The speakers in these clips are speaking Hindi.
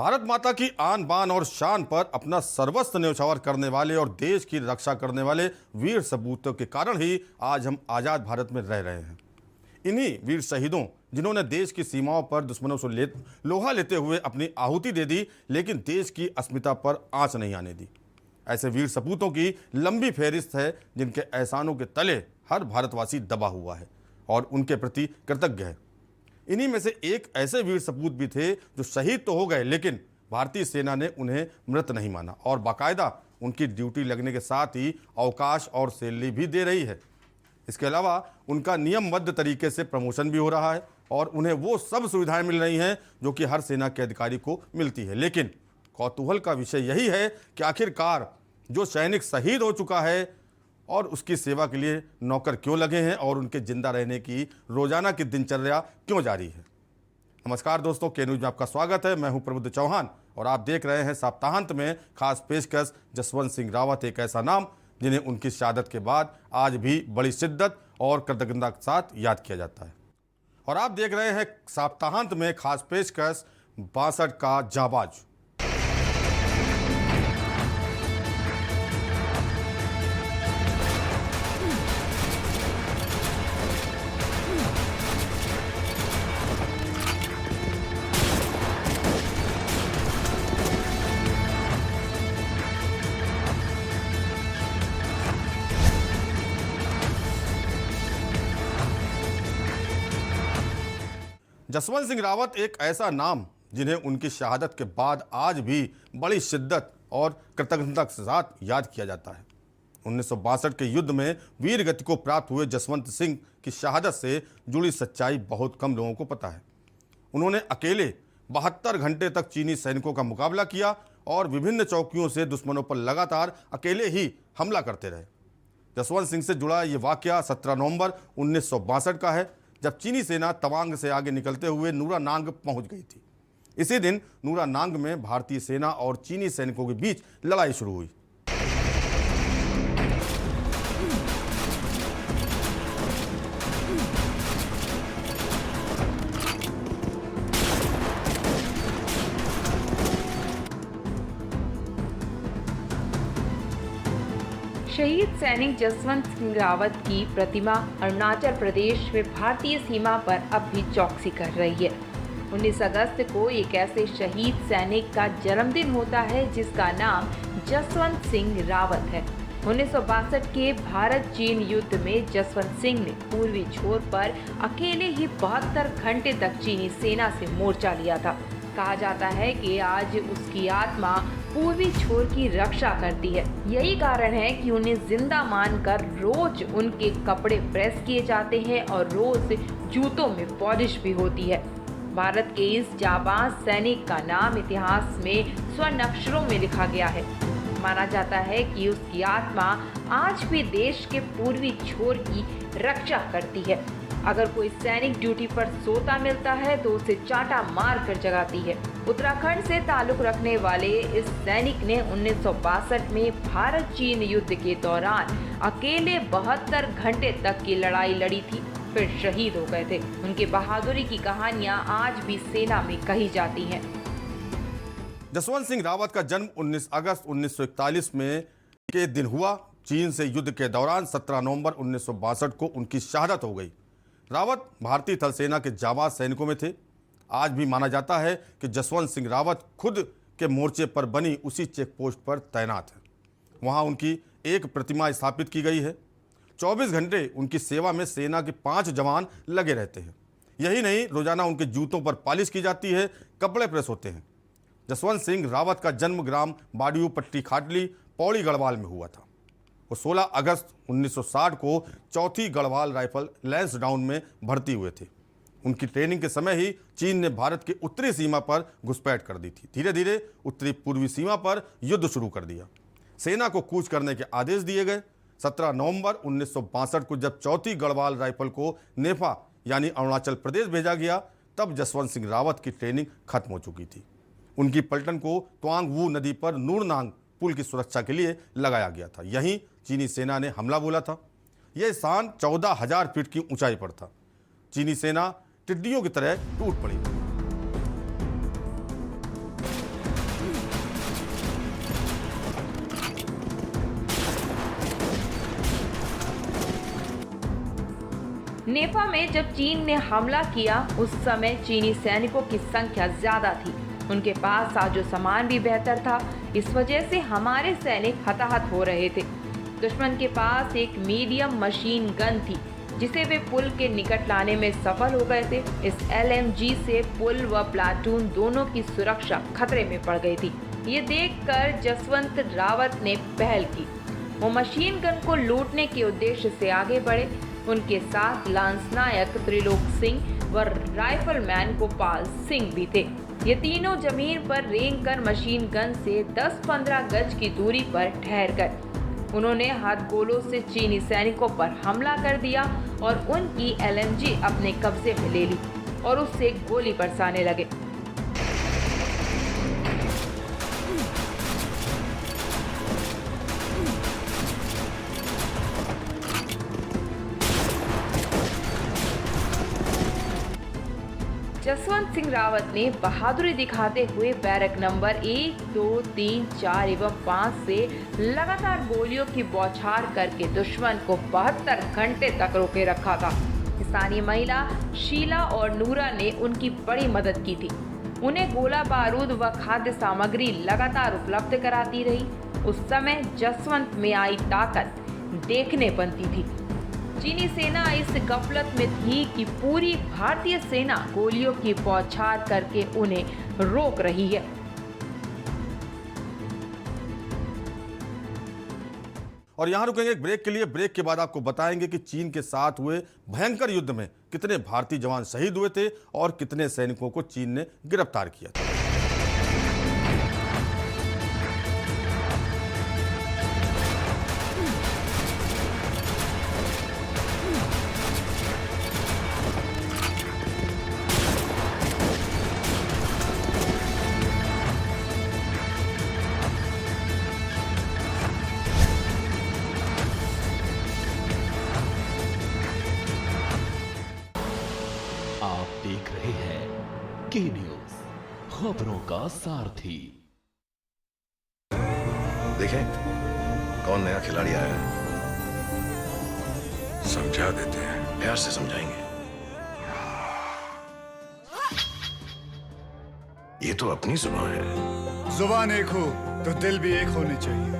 भारत माता की आन बान और शान पर अपना सर्वस्व न्यौछावर करने वाले और देश की रक्षा करने वाले वीर सपूतों के कारण ही आज हम आज़ाद भारत में रह रहे हैं। इन्हीं वीर शहीदों जिन्होंने देश की सीमाओं पर दुश्मनों से लोहा लेते हुए अपनी आहुति दे दी, लेकिन देश की अस्मिता पर आंच नहीं आने दी। ऐसे वीर सपूतों की लंबी फहरिस्त है जिनके एहसानों के तले हर भारतवासी दबा हुआ है और उनके प्रति कृतज्ञ है। इन्हीं में से एक ऐसे वीर सपूत भी थे जो शहीद तो हो गए, लेकिन भारतीय सेना ने उन्हें मृत नहीं माना और बाकायदा उनकी ड्यूटी लगने के साथ ही अवकाश और सैलरी भी दे रही है। इसके अलावा उनका नियमबद्ध तरीके से प्रमोशन भी हो रहा है और उन्हें वो सब सुविधाएं मिल रही हैं जो कि हर सेना के अधिकारी को मिलती है। लेकिन कौतूहल का विषय यही है कि आखिरकार जो सैनिक शहीद हो चुका है और उसकी सेवा के लिए नौकर क्यों लगे हैं और उनके जिंदा रहने की रोजाना की दिनचर्या क्यों जारी है। नमस्कार दोस्तों, के न्यूज में आपका स्वागत है। मैं हूं प्रबुद्ध चौहान और आप देख रहे हैं सप्ताहांत में खास पेशकश जसवंत सिंह रावत, एक ऐसा नाम जिन्हें उनकी शहादत के बाद आज भी बड़ी शिद्दत और कृतज्ञता के साथ याद किया जाता है। और आप देख रहे हैं सप्ताहांत में खास पेशकश 62 का जाबाज। जसवंत सिंह रावत एक ऐसा नाम जिन्हें उनकी शहादत के बाद आज भी बड़ी शिद्दत और कृतज्ञता के साथ याद किया जाता है। 1962 के युद्ध में वीर गति को प्राप्त हुए जसवंत सिंह की शहादत से जुड़ी सच्चाई बहुत कम लोगों को पता है। उन्होंने अकेले 72 घंटे तक चीनी सैनिकों का मुकाबला किया और विभिन्न चौकियों से दुश्मनों पर लगातार अकेले ही हमला करते रहे। जसवंत सिंह से जुड़ा ये वाकया 17 नवंबर 1962 का है, जब चीनी सेना तवांग से आगे निकलते हुए नूरानांग पहुंच गई थी। इसी दिन नूरानांग में भारतीय सेना और चीनी सैनिकों के बीच लड़ाई शुरू हुई। शहीद सैनिक जसवंत सिंह रावत की प्रतिमा अरुणाचल प्रदेश में भारतीय सीमा पर अब भी चौकसी कर रही है। 19 अगस्त को एक ऐसे शहीद सैनिक का जन्मदिन होता है जिसका नाम जसवंत सिंह रावत है। 1962 के भारत चीन युद्ध में जसवंत सिंह ने पूर्वी छोर पर अकेले ही 72 घंटे तक चीनी सेना से मोर्चा लिया था। कहा जाता है कि आज उसकी आत्मा पूर्वी छोर की रक्षा करती है। यही कारण है कि उन्हें जिंदा मानकर रोज उनके कपड़े प्रेस किए जाते हैं और रोज जूतों में पॉलिश भी होती है। भारत के इस जाबाज सैनिक का नाम इतिहास में स्वर्ण अक्षरों में लिखा गया है। माना जाता है कि उसकी आत्मा आज भी देश के पूर्वी छोर की रक्षा करती है। अगर कोई सैनिक ड्यूटी पर सोता मिलता है तो उसे चांटा मार कर जगाती है। उत्तराखंड से ताल्लुक रखने वाले इस सैनिक ने 1962 में भारत चीन युद्ध के दौरान अकेले 72 घंटे तक की लड़ाई लड़ी थी, फिर शहीद हो गए थे। उनकी बहादुरी की कहानियां आज भी सेना में कही जाती हैं। जसवंत सिंह रावत का जन्म 19 अगस्त 1941 में के दिन हुआ। चीन से युद्ध के दौरान 17 नवंबर 1962 को उनकी शहादत हो गई। रावत भारतीय थल सेना के जाबाज सैनिकों में थे। आज भी माना जाता है कि जसवंत सिंह रावत खुद के मोर्चे पर बनी उसी चेक पोस्ट पर तैनात है। वहां उनकी एक प्रतिमा स्थापित की गई है। 24 घंटे उनकी सेवा में सेना के 5 जवान लगे रहते हैं। यही नहीं, रोजाना उनके जूतों पर पॉलिश की जाती है, कपड़े प्रेस होते हैं। जसवंत सिंह रावत का जन्म ग्राम बाडियू पट्टी खाटली, पौड़ी गढ़वाल में हुआ था। वो 16 अगस्त 1960 को 4थी गढ़वाल राइफल लैंसडाउन में भर्ती हुए थे। उनकी ट्रेनिंग के समय ही चीन ने भारत की उत्तरी सीमा पर घुसपैठ कर दी थी। धीरे धीरे उत्तरी पूर्वी सीमा पर युद्ध शुरू कर दिया। सेना को कूच करने के आदेश दिए गए। 17 नवंबर 1962 को जब 4थी गढ़वाल राइफल को नेफा यानी अरुणाचल प्रदेश भेजा गया, तब जसवंत सिंह रावत की ट्रेनिंग खत्म हो चुकी थी। उनकी पलटन को त्वांग वू नदी पर नूरनांग पुल की सुरक्षा के लिए लगाया गया था। यहीं चीनी सेना ने हमला बोला था। यह स्थान 14,000 फीट की ऊंचाई पर था। चीनी सेना टिड्डियों की तरह टूट पड़ी। नेफा में जब चीन ने हमला किया उस समय चीनी सैनिकों की संख्या ज्यादा थी। उनके पास साजो सामान भी बेहतर था। इस वजह से हमारे सैनिक हताहत हो रहे थे। दुश्मन के पास एक मीडियम मशीन गन थी जिसे वे पुल के निकट लाने में सफल हो गए थे। इस LMG से पुल व प्लाटून दोनों की सुरक्षा खतरे में पड़ गई थी। ये देखकर जसवंत रावत ने पहल की। वो मशीन गन को लूटने के उद्देश्य से आगे बढ़े। उनके साथ लांस नायक त्रिलोक सिंह व राइफलमैन गोपाल सिंह भी थे। ये तीनों जमीन पर रेंग कर मशीन गन से 10-15 गज की दूरी पर ठहर गए। उन्होंने हाथ गोलों से चीनी सैनिकों पर हमला कर दिया और उनकी LMG अपने कब्जे में ले ली और उससे गोली बरसाने लगे। जसवंत सिंह रावत ने बहादुरी दिखाते हुए बैरक नंबर 1, 2, 3, 4 एवं 5 से लगातार गोलियों की बौछार करके दुश्मन को 72 घंटे तक रोके रखा था। स्थानीय महिला शीला और नूरा ने उनकी बड़ी मदद की थी। उन्हें गोला बारूद व खाद्य सामग्री लगातार उपलब्ध कराती रही। उस समय जसवंत में आई ताकत देखने बनती थी। चीनी सेना इस गफलत में थी कि पूरी भारतीय सेना गोलियों की बौछार करके उन्हें रोक रही है। और यहाँ रुकेंगे एक ब्रेक के लिए। ब्रेक के बाद आपको बताएंगे कि चीन के साथ हुए भयंकर युद्ध में कितने भारतीय जवान शहीद हुए थे और कितने सैनिकों को चीन ने गिरफ्तार किया था। आप देख रहे हैं के न्यूज, खबरों का सारथी। देखें कौन नया खिलाड़ी आया है। समझा देते हैं, प्यार से समझाएंगे। ये तो अपनी जुबान है। जुबान एक हो तो दिल भी एक होने चाहिए।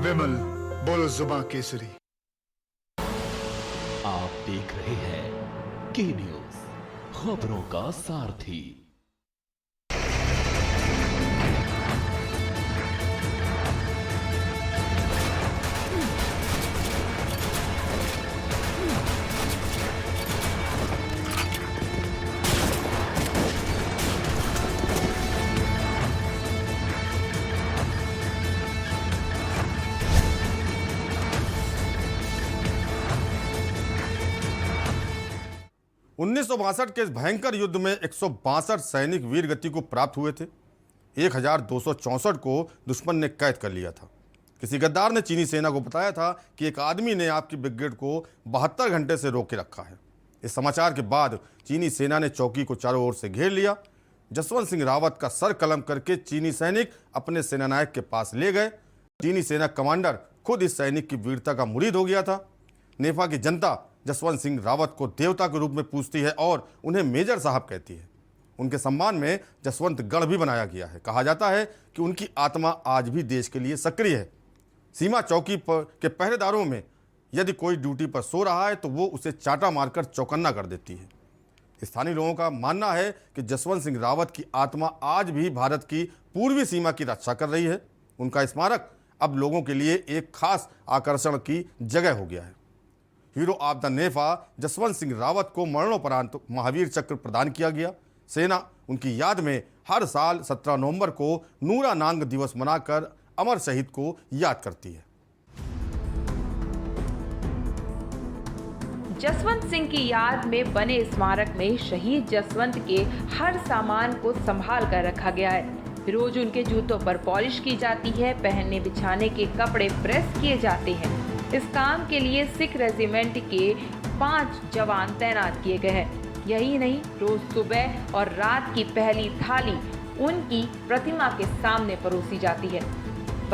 विमल बोलो जुबान केसरी। आप देख रहे हैं के न्यूज, खबरों का सारथी। उन्नीस के इस भयंकर युद्ध में 162 सैनिक वीर गति को प्राप्त हुए थे। 1264 को दुश्मन ने कैद कर लिया था। किसी गद्दार ने चीनी सेना को बताया था कि एक आदमी ने आपकी ब्रिगेड को 72 घंटे से रोके रखा है। इस समाचार के बाद चीनी सेना ने चौकी को चारों ओर से घेर लिया। जसवंत सिंह रावत का सर कलम करके चीनी सैनिक अपने सेनानायक के पास ले गए। चीनी सेना कमांडर खुद इस सैनिक की वीरता का मुरीद हो गया था। नेफा की जनता जसवंत सिंह रावत को देवता के रूप में पूजती है और उन्हें मेजर साहब कहती है। उनके सम्मान में जसवंत गढ़ भी बनाया गया है। कहा जाता है कि उनकी आत्मा आज भी देश के लिए सक्रिय है। सीमा चौकी पर के पहरेदारों में यदि कोई ड्यूटी पर सो रहा है तो वो उसे चाटा मारकर चौकन्ना कर देती है। स्थानीय लोगों का मानना है कि जसवंत सिंह रावत की आत्मा आज भी भारत की पूर्वी सीमा की रक्षा कर रही है। उनका स्मारक अब लोगों के लिए एक खास आकर्षण की जगह हो गया है। हीरो ऑफ द नेफा जसवंत सिंह रावत को मरणोपरांत महावीर चक्र प्रदान किया गया। सेना उनकी याद में हर साल 17 नवंबर को नूरा नांग दिवस मनाकर अमर शहीद को याद करती है। जसवंत सिंह की याद में बने स्मारक में शहीद जसवंत के हर सामान को संभाल कर रखा गया है। रोज उनके जूतों पर पॉलिश की जाती है। पहनने बिछाने के कपड़े प्रेस किए जाते हैं। इस काम के लिए सिख रेजिमेंट के 5 जवान तैनात किए गए हैं। यही नहीं, रोज सुबह और रात की पहली थाली उनकी प्रतिमा के सामने परोसी जाती है।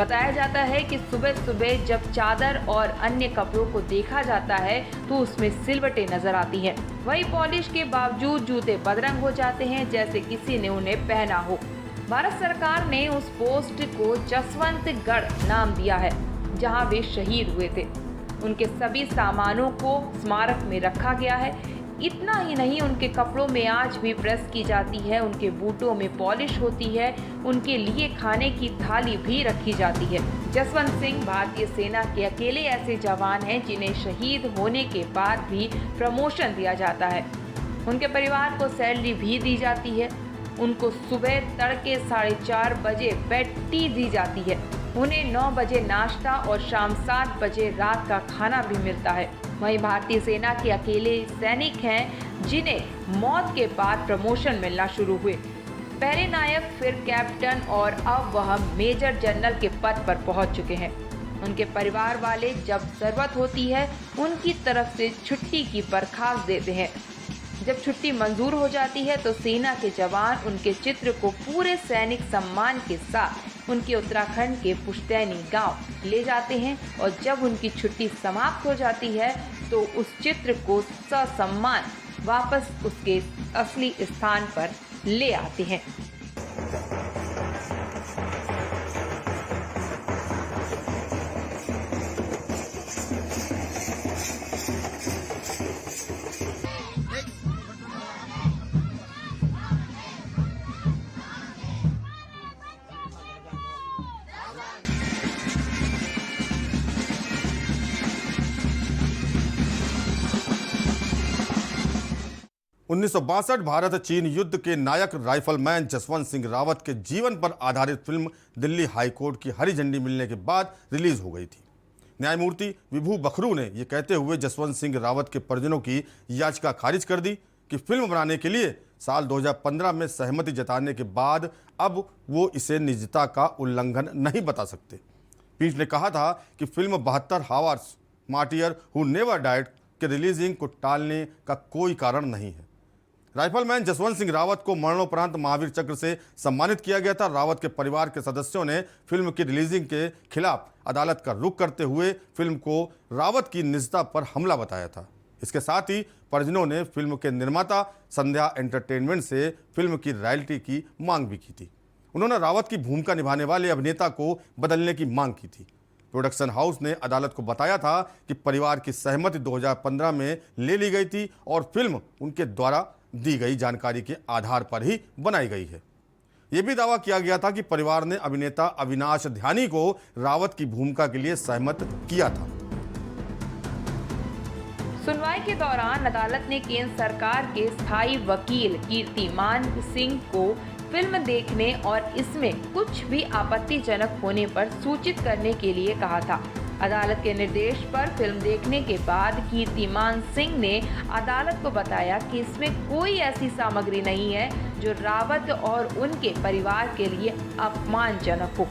बताया जाता है कि सुबह सुबह जब चादर और अन्य कपड़ों को देखा जाता है तो उसमें सिलवटें नजर आती हैं। वही पॉलिश के बावजूद जूते बदरंग हो जाते हैं, जैसे किसी ने उन्हें पहना हो। भारत सरकार ने उस पोस्ट को जसवंतगढ़ नाम दिया है, जहां वे शहीद हुए थे। उनके सभी सामानों को स्मारक में रखा गया है। इतना ही नहीं, उनके कपड़ों में आज भी प्रेस की जाती है, उनके बूटों में पॉलिश होती है, उनके लिए खाने की थाली भी रखी जाती है। जसवंत सिंह भारतीय सेना के अकेले ऐसे जवान हैं जिन्हें शहीद होने के बाद भी प्रमोशन दिया जाता है। उनके परिवार को सैलरी भी दी जाती है। उनको सुबह तड़के 4:30 बजे बेड टी दी जाती है। उन्हें 9 बजे नाश्ता और शाम 7 बजे रात का खाना भी मिलता है। वहीं भारतीय सेना के अकेले सैनिक हैं जिन्हें मौत के बाद प्रमोशन मिलना शुरू हुए। पहले नायक, फिर कैप्टन और अब वह मेजर जनरल के पद पर पहुंच चुके हैं। उनके परिवार वाले जब जरूरत होती है उनकी तरफ से छुट्टी की दरखास्त देते हैं। जब छुट्टी मंजूर हो जाती है तो सेना के जवान उनके चित्र को पूरे सैनिक सम्मान के साथ उनके उत्तराखंड के पुश्तैनी गांव ले जाते हैं और जब उनकी छुट्टी समाप्त हो जाती है तो उस चित्र को ससम्मान वापस उसके असली स्थान पर ले आते हैं। उन्नीस भारत चीन युद्ध के नायक राइफलमैन जसवंत सिंह रावत के जीवन पर आधारित फिल्म दिल्ली हाई कोर्ट की हरी झंडी मिलने के बाद रिलीज हो गई थी। न्यायमूर्ति विभू बखरू ने यह कहते हुए जसवंत सिंह रावत के परिजनों की याचिका खारिज कर दी कि फिल्म बनाने के लिए साल 2015 में सहमति जताने के बाद अब वो इसे निजता का उल्लंघन नहीं बता सकते। पीठ ने कहा था कि film 72 hours martyr who never died के रिलीजिंग को टालने का कोई कारण नहीं है। राइफलमैन जसवंत सिंह रावत को मरणोपरांत महावीर चक्र से सम्मानित किया गया था। रावत के परिवार के सदस्यों ने फिल्म की रिलीजिंग के खिलाफ अदालत का रुख करते हुए फिल्म को रावत की निजता पर हमला बताया था। इसके साथ ही परिजनों ने फिल्म के निर्माता संध्या एंटरटेनमेंट से फिल्म की रॉयल्टी की मांग भी की थी। उन्होंने रावत की भूमिका निभाने वाले अभिनेता को बदलने की मांग की थी। प्रोडक्शन हाउस ने अदालत को बताया था कि परिवार की सहमति 2015 में ले ली गई थी और फिल्म उनके द्वारा दी गई जानकारी के आधार पर ही बनाई गई है। यह भी दावा किया गया था कि परिवार ने अभिनेता अविनाश ध्यानी को रावत की भूमिका के लिए सहमत किया था। सुनवाई के दौरान अदालत ने केंद्र सरकार के स्थायी वकील कीर्तिमान सिंह को फिल्म देखने और इसमें कुछ भी आपत्तिजनक होने पर सूचित करने के लिए कहा था। अदालत के निर्देश पर फिल्म देखने के बाद कीर्तिमान सिंह ने अदालत को बताया कि इसमें कोई ऐसी सामग्री नहीं है जो रावत और उनके परिवार के लिए अपमानजनक हो।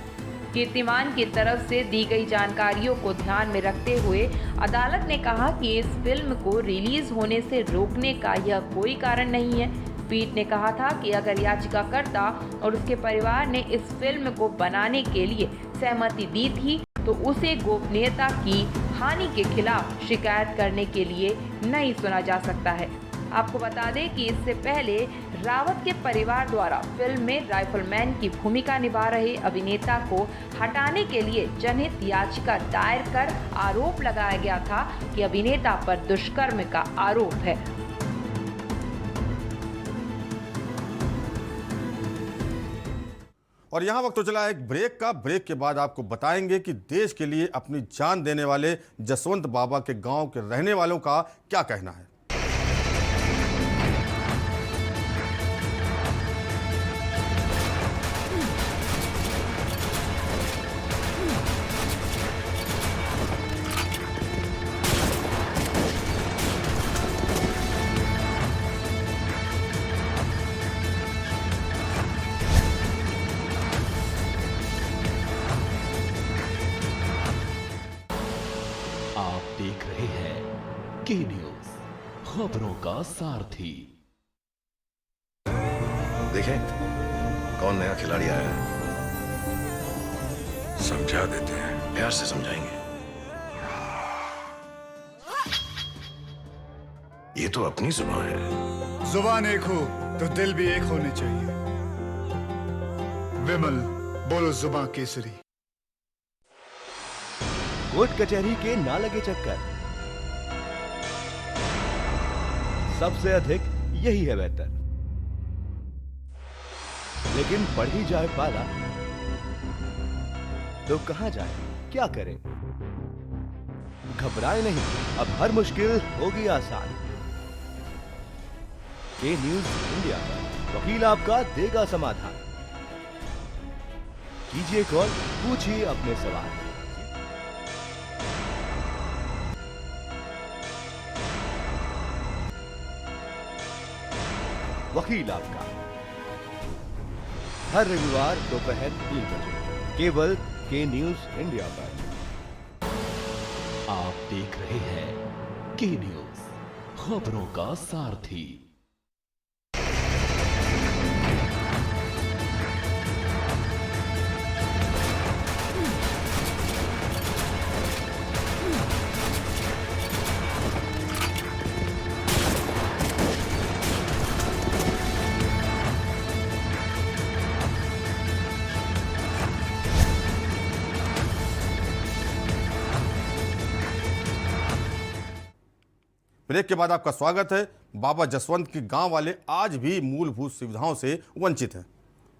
कीर्तिमान की तरफ से दी गई जानकारियों को ध्यान में रखते हुए अदालत ने कहा कि इस फिल्म को रिलीज होने से रोकने का यह कोई कारण नहीं है। पीठ ने कहा था कि अगर याचिकाकर्ता और उसके परिवार ने इस फिल्म को बनाने के लिए सहमति दी थी तो उसे गोपनीयता की हानि के खिलाफ शिकायत करने के लिए नहीं सुना जा सकता है। आपको बता दें कि इससे पहले रावत के परिवार द्वारा फिल्म में राइफलमैन की भूमिका निभा रहे अभिनेता को हटाने के लिए जनहित याचिका दायर कर आरोप लगाया गया था कि अभिनेता पर दुष्कर्म का आरोप है। और यहाँ वक्त तो चला एक ब्रेक का। ब्रेक के बाद आपको बताएंगे कि देश के लिए अपनी जान देने वाले जसवंत बाबा के गांव के रहने वालों का क्या कहना है। देख रहे हैं के न्यूज, खबरों का सारथी। देखें कौन नया खिलाड़ी आया है। समझा देते हैं, प्यार से समझाएंगे। ये तो अपनी जुबान है। जुबान एक हो तो दिल भी एक होने चाहिए। विमल, बोलो जुबां केसरी। कोर्ट कचहरी के ना लगे चक्कर, सबसे अधिक यही है बेहतर। लेकिन बढ़ ही जाए पाला तो कहां जाए, क्या करें? घबराए नहीं, अब हर मुश्किल होगी आसान। के न्यूज इंडिया पर वकील आपका देगा समाधान। कीजिए कॉल, पूछिए अपने सवाल। वकील आपका हर रविवार दोपहर 3 बजे केवल के न्यूज इंडिया पर। आप देख रहे हैं के न्यूज, खबरों का सारथी। ब्रेक के बाद आपका स्वागत है। बाबा जसवंत के गांव वाले आज भी मूलभूत सुविधाओं से वंचित हैं।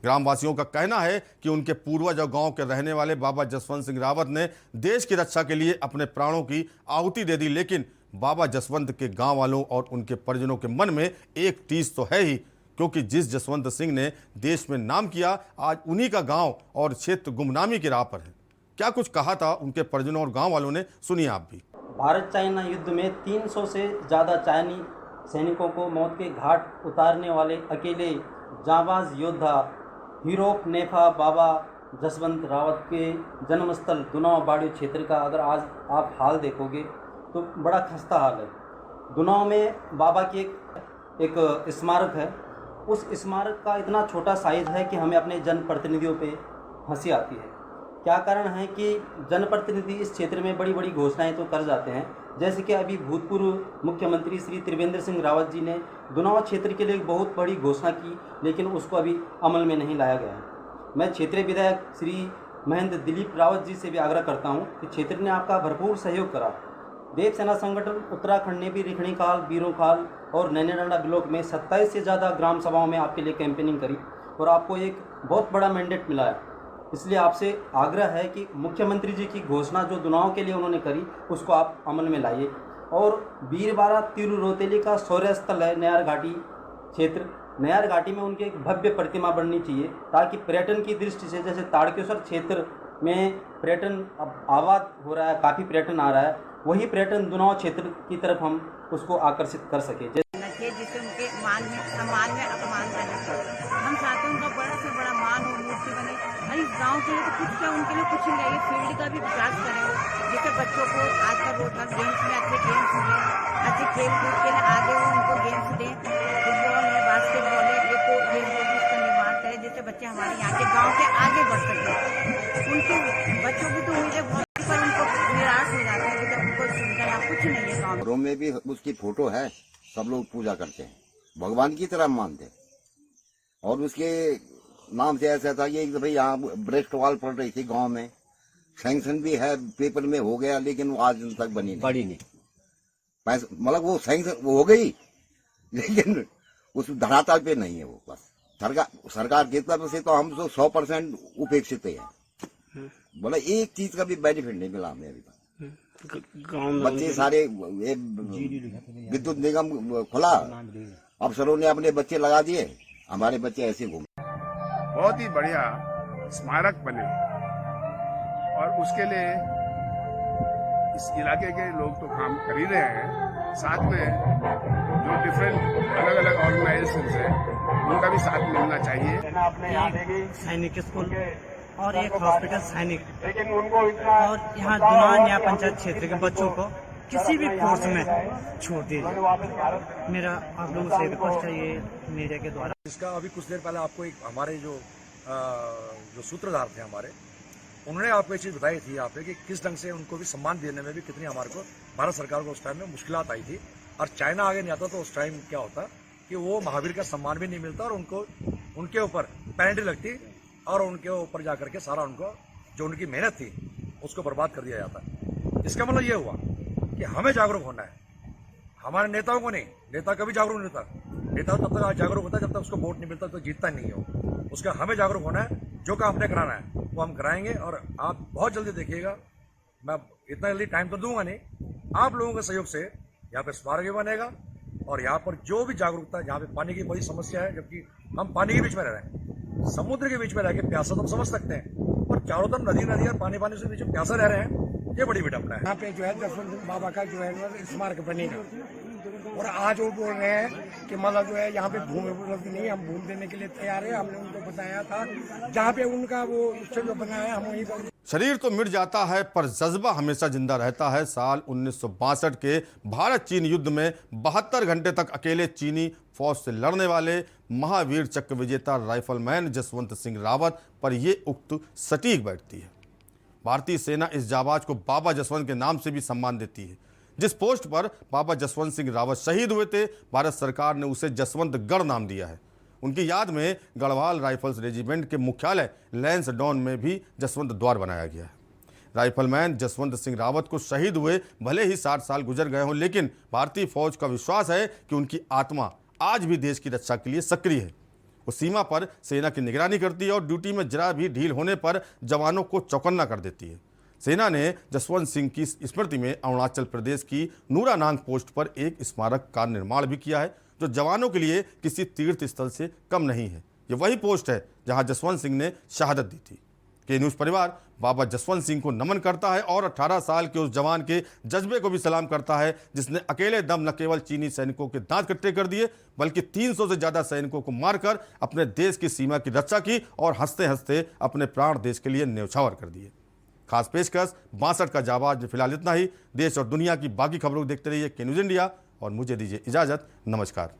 ग्रामवासियों का कहना है कि उनके पूर्वज और गांव के रहने वाले बाबा जसवंत सिंह रावत ने देश की रक्षा के लिए अपने प्राणों की आहुति दे दी, लेकिन बाबा जसवंत के गांव वालों और उनके परिजनों के मन में एक टीस तो है ही, क्योंकि जिस जसवंत सिंह ने देश में नाम किया, आज उन्हीं का गाँव और क्षेत्र गुमनामी की राह पर है। क्या कुछ कहा था उनके परिजनों और गाँव वालों ने, सुनिए आप भी। भारत चाइना युद्ध में 300 से ज़्यादा चाइनी सैनिकों को मौत के घाट उतारने वाले अकेले जांबाज योद्धा हीरो नेफा बाबा जसवंत रावत के जन्मस्थल दुनाव बाड़ी क्षेत्र का अगर आज आप हाल देखोगे तो बड़ा खस्ता हाल है। दुनाव में बाबा की एक स्मारक है। उस स्मारक का इतना छोटा साइज़ है कि हमें अपने जनप्रतिनिधियों पे हंसी आती है। क्या कारण है कि जनप्रतिनिधि इस क्षेत्र में बड़ी बड़ी घोषणाएं तो कर जाते हैं, जैसे कि अभी भूतपूर्व मुख्यमंत्री श्री त्रिवेंद्र सिंह रावत जी ने दुनावा क्षेत्र के लिए एक बहुत बड़ी घोषणा की, लेकिन उसको अभी अमल में नहीं लाया गया है। मैं क्षेत्रीय विधायक श्री महेंद्र दिलीप रावत जी से भी आग्रह करता हूं कि क्षेत्र ने आपका भरपूर सहयोग करा। देव सेना संगठन उत्तराखंड ने भी रिखणीखाल, बीरोखाल और नैनीडांडा ब्लॉक में 27 से ज़्यादा ग्राम सभाओं में आपके लिए कैंपेनिंग करी और आपको एक बहुत बड़ा मैंडेट मिला है। इसलिए आपसे आग्रह है कि मुख्यमंत्री जी की घोषणा जो दुनाव के लिए उन्होंने करी, उसको आप अमल में लाइए। और वीरबारा तिरु रोतेली का शौर्य स्थल है नयार घाटी क्षेत्र। नयार घाटी में उनकी एक भव्य प्रतिमा बननी चाहिए, ताकि पर्यटन की दृष्टि से, जैसे ताड़केश्वर क्षेत्र में पर्यटन अब आबाद हो रहा है, काफ़ी पर्यटन आ रहा है, वही पर्यटन दुनाव क्षेत्र की तरफ हम उसको आकर्षित कर सके। जिससे उनके मान में सम्मान में अपमान करना चाहिए। हम चाहते हैं उनका बड़ा से बड़ा मान हो, मूर्ति बने। अरे इस गाँव के लिए तो कुछ क्या, उनके लिए कुछ नहीं है। ये फील्ड का भी विकास करें, जिससे बच्चों को आजकल रोजगार गेम्स में अच्छे गेम्स मिले, अच्छे खेल कूद के लिए आगे हो, उनको गेम्स दें। फुटबॉल है, बास्केटबॉल है, ये तो इसका निर्माण करें, जिससे बच्चे हमारे यहाँ के गाँव के आगे बढ़ सकें। उनके बच्चों की तो उम्मीदें बहुत, पर उनको निराश हो जाते हैं जब उनको सुनकर कुछ नहीं है गाँव। घरों में भी उसकी फोटो है, सब लोग पूजा करते हैं, भगवान की तरह मानते हैं। और उसके नाम से ऐसा था कि भाई यहाँ ब्रेस्ट वॉल पड़ रही थी गांव में, सैंक्शन भी है, पेपर में हो गया, लेकिन वो आज तक बनी नहीं। पैसा मतलब वो सैंक्शन हो गई, लेकिन उस धरातल पे नहीं है वो। बस सरकार की तरफ से तो हम तो 100% उपेक्षित है। बोला एक चीज का भी बेनिफिट नहीं मिला हमें अभी तक। बच्चे सारे विद्युत निगम खुला, अफसरों ने अपने बच्चे लगा दिए, हमारे बच्चे ऐसे घूमे। बहुत ही बढ़िया स्मारक बने और उसके लिए इस इलाके के लोग तो काम कर ही रहे हैं, साथ में जो डिफरेंट अलग अलग ऑर्गेनाइजेशन है उनका भी साथ मिलना चाहिए। अपने यहाँ सैनिक स्कूल और एक हॉस्पिटल सैनिक, लेकिन उनको और यहाँ दुनाव न्याय पंचायत क्षेत्र के बच्चों को किसी भी कोर्स में छोड़ दीजिए। मेरा आप लोगों से रिक्वेस्ट है ये मीडिया के द्वारा। इसका अभी कुछ देर पहले आपको एक हमारे जो सूत्रधार थे हमारे, उन्होंने आपको ये चीज़ बताई थी यहाँ पे कि किस ढंग से उनको भी सम्मान देने में भी कितनी हमारे को भारत सरकार को उस टाइम में मुश्किलात आई थी। और चाइना आगे नहीं आता तो उस टाइम क्या होता कि वो महावीर का सम्मान भी नहीं मिलता और उनको उनके ऊपर पेनल्टी लगती और उनके ऊपर जा करके सारा उनको जो उनकी मेहनत थी उसको बर्बाद कर दिया जाता। इसका मतलब ये हुआ कि हमें जागरूक होना है, हमारे नेताओं को नहीं। नेता कभी जागरूक नहीं होता, नेता तब तक जागरूक होता है जब तक उसको वोट नहीं मिलता तो जीतता नहीं हो। उसका हमें जागरूक होना है, जो काम हमने कराना है वो हम कराएंगे। और आप बहुत जल्दी देखिएगा, मैं इतना जल्दी टाइम तो दूंगा नहीं, आप लोगों के सहयोग से यहाँ पे स्मारक भी बनेगा और यहाँ पर जो भी जागरूकता, यहाँ पे पानी की बड़ी समस्या है, जबकि हम पानी के बीच में रह रहे हैं, समुद्र के बीच में रह के प्यासा तो हम समझ सकते हैं, और चारों तरफ नदी और पानी से बीच में प्यासा रह रहे हैं, ये बड़ी विडम्बना है। यहाँ पे जो है जसवंत सिंह बाबा का जो है स्मारक बनेगा और आज वो बोल रहे हैं कि मतलब जो है यहाँ पे भूमि उपलब्ध नहीं है, हम भूमि देने के लिए तैयार है। हमने उनको बताया था जहाँ पे उनका वो स्टेज बनाया हम वहीं पर। शरीर तो मिट जाता है पर जज्बा हमेशा जिंदा रहता है। साल 1962 के भारत चीन युद्ध में 72 घंटे तक अकेले चीनी फौज से लड़ने वाले महावीर चक्र विजेता राइफलमैन जसवंत सिंह रावत पर ये उक्त सटीक बैठती है। भारतीय सेना इस जाबाज को बाबा जसवंत के नाम से भी सम्मान देती है। जिस पोस्ट पर बाबा जसवंत सिंह रावत शहीद हुए थे, भारत सरकार ने उसे जसवंतगढ़ नाम दिया है। उनकी याद में गढ़वाल राइफल्स रेजिमेंट के मुख्यालय लैंसडाउन में भी जसवंत द्वार बनाया गया है। राइफलमैन जसवंत सिंह रावत को शहीद हुए भले ही 60 साल गुजर गए हों, लेकिन भारतीय फौज का विश्वास है कि उनकी आत्मा आज भी देश की रक्षा के लिए सक्रिय है। वो सीमा पर सेना की निगरानी करती है और ड्यूटी में जरा भी ढील होने पर जवानों को चौकन्ना कर देती है। सेना ने जसवंत सिंह की स्मृति में अरुणाचल प्रदेश की नूरानांग पोस्ट पर एक स्मारक का निर्माण भी किया है, जो जवानों के लिए किसी तीर्थ स्थल से कम नहीं है। ये वही पोस्ट है जहां जसवंत सिंह ने शहादत दी थी। के न्यूज़ परिवार बाबा जसवंत सिंह को नमन करता है और 18 साल के उस जवान के जज्बे को भी सलाम करता है, जिसने अकेले दम न केवल चीनी सैनिकों के दांत कट्टे कर दिए, बल्कि 300 से ज़्यादा सैनिकों को मारकर अपने देश की सीमा की रक्षा की और हंसते हंसते अपने प्राण देश के लिए न्यौछावर कर दिए। खास पेशकश 62 का जाबाज में फिलहाल इतना ही। देश और दुनिया की बाकी खबरों को देखते रहिए के न्यूज़ इंडिया और मुझे दीजिए इजाज़त। नमस्कार।